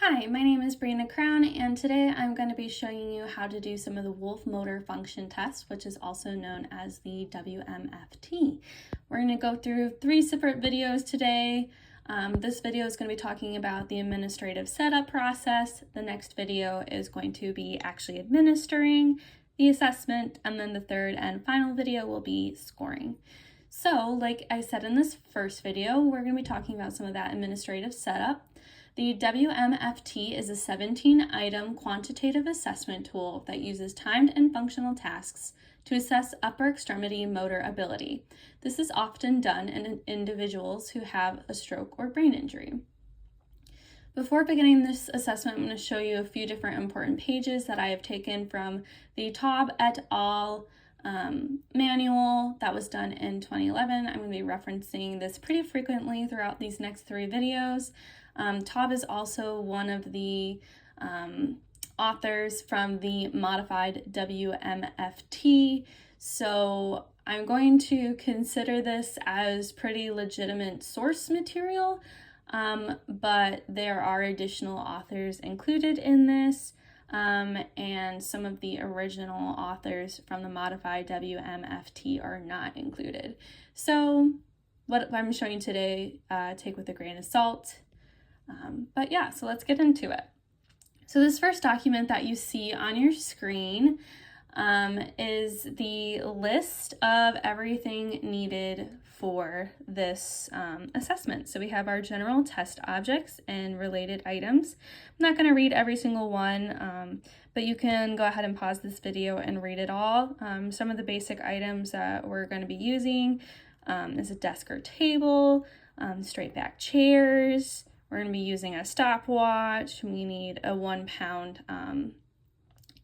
Hi, my name is Brianna Crown, and today I'm going to be showing you how to do some of the Wolf Motor Function Test, which is also known as the WMFT. We're going to go through 3 separate videos today. This video is going to be talking about the administrative setup process. The next video is going to be actually administering the assessment, and then the third and final video will be scoring. So, like I said in this first video, we're going to be talking about some of that administrative setup. The WMFT is a 17-item quantitative assessment tool that uses timed and functional tasks to assess upper extremity motor ability. This is often done in individuals who have a stroke or brain injury. Before beginning this assessment, I'm going to show you a few different important pages that I have taken from the Taub et al. Manual that was done in 2011. I'm going to be referencing this pretty frequently throughout these next 3 videos. Taub is also one of the authors from the modified WMFT, so I'm going to consider this as pretty legitimate source material, but there are additional authors included in this, and some of the original authors from the modified WMFT are not included. So what I'm showing you today, take with a grain of salt. But yeah, so let's get into it. So this first document that you see on your screen is the list of everything needed for this assessment. So we have our general test objects and related items. I'm not going to read every single one, but you can go ahead and pause this video and read it all. Some of the basic items that we're going to be using is a desk or table, straight back chairs. We're going to be using a stopwatch. We need a 1-pound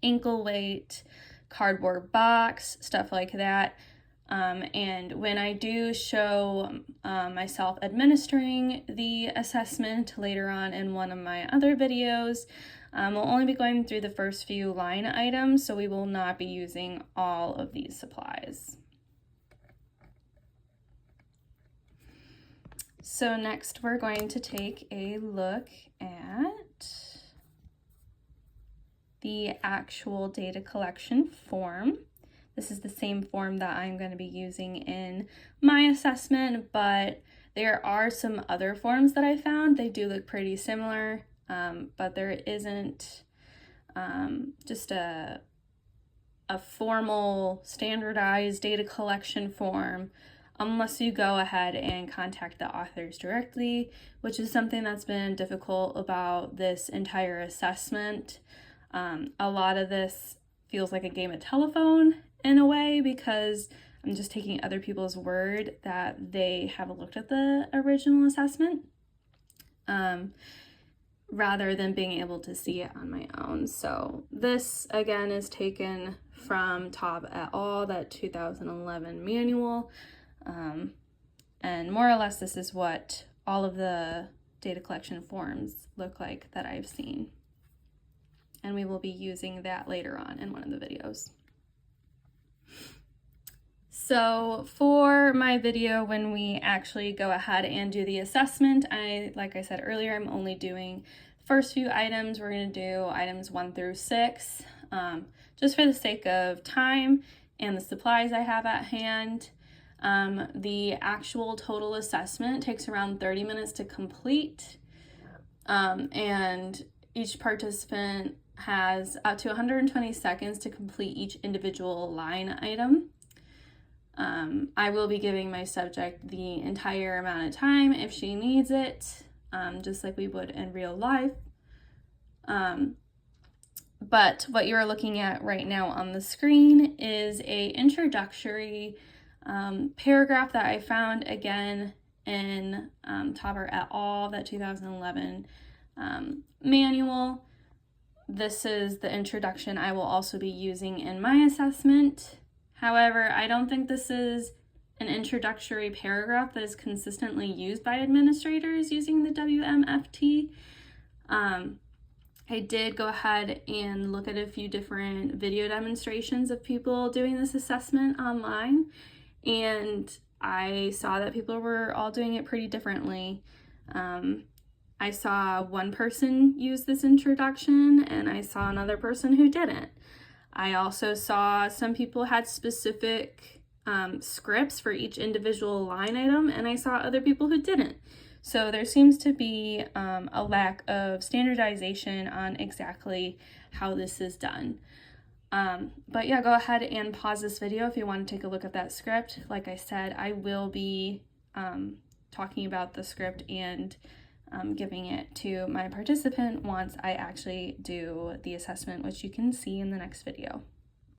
ankle weight, cardboard box, stuff like that. And when I do show myself administering the assessment later on in one of my other videos, we'll only be going through the first few line items, so we will not be using all of these supplies. So next we're going to take a look at the actual data collection form. This is the same form that I'm going to be using in my assessment, but there are some other forms that I found. They do look pretty similar, but there isn't just a formal standardized data collection form unless you go ahead and contact the authors directly, which is something that's been difficult about this entire assessment. A lot of this feels like a game of telephone in a way, because I'm just taking other people's word that they have looked at the original assessment, rather than being able to see it on my own. So this again is taken from Taub et al., that 2011 manual. And more or less this is what all of the data collection forms look like that I've seen. And we will be using that later on in one of the videos. So for my video, when we actually go ahead and do the assessment, like I said earlier, I'm only doing the first few items. We're going to do items 1 through 6, just for the sake of time and the supplies I have at hand. The actual total assessment takes around 30 minutes to complete, and each participant has up to 120 seconds to complete each individual line item. I will be giving my subject the entire amount of time if she needs it, just like we would in real life. But what you're looking at right now on the screen is a introductory paragraph that I found again in Taub et al., that 2011 manual. This is the introduction I will also be using in my assessment. However, I don't think this is an introductory paragraph that is consistently used by administrators using the WMFT. I did go ahead and look at a few different video demonstrations of people doing this assessment online, and I saw that people were all doing it pretty differently. I saw one person use this introduction and I saw another person who didn't. I also saw some people had specific scripts for each individual line item, and I saw other people who didn't. So there seems to be a lack of standardization on exactly how this is done. But yeah, go ahead and pause this video if you want to take a look at that script. Like I said, I will be talking about the script and giving it to my participant once I actually do the assessment, which you can see in the next video.